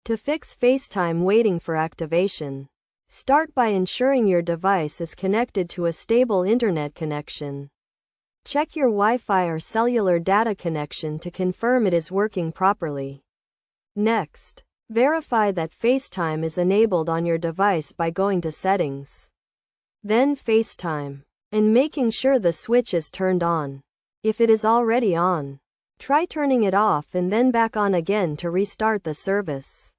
To fix FaceTime waiting for activation, start by ensuring your device is connected to a stable internet connection. Check your Wi-Fi or cellular data connection to confirm it is working properly. Next, verify that FaceTime is enabled on your device by going to Settings, then FaceTime, and making sure the switch is turned on. If it is already on, try turning it off and then back on again to restart the service.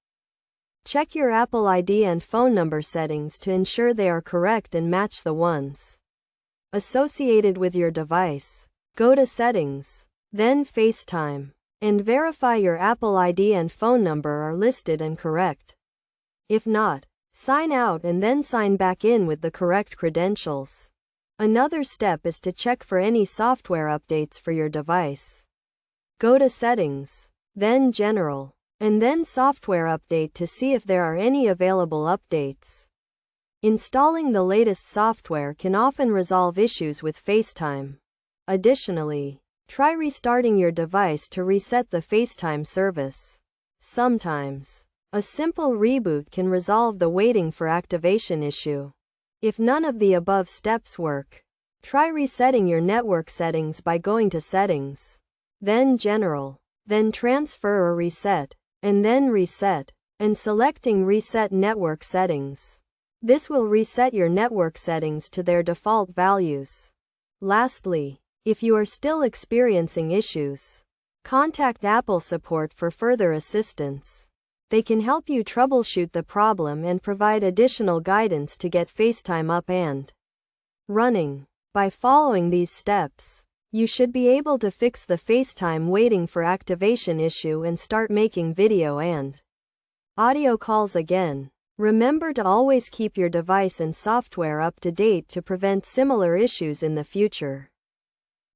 Check your Apple ID and phone number settings to ensure they are correct and match the ones associated with your device. Go to Settings, then FaceTime, and verify your Apple ID and phone number are listed and correct. If not, sign out and then sign back in with the correct credentials. Another step is to check for any software updates for your device. Go to Settings, then General, and then Software Update to see if there are any available updates. Installing the latest software can often resolve issues with FaceTime. Additionally, try restarting your device to reset the FaceTime service. Sometimes, a simple reboot can resolve the waiting for activation issue. If none of the above steps work, try resetting your network settings by going to Settings, then General, then Transfer or Reset, and then Reset, and selecting Reset Network Settings. This will reset your network settings to their default values. Lastly, if you are still experiencing issues, contact Apple support for further assistance. They can help you troubleshoot the problem and provide additional guidance to get FaceTime up and running. By following these steps, you should be able to fix the FaceTime waiting for activation issue and start making video and audio calls again. Remember to always keep your device and software up to date to prevent similar issues in the future.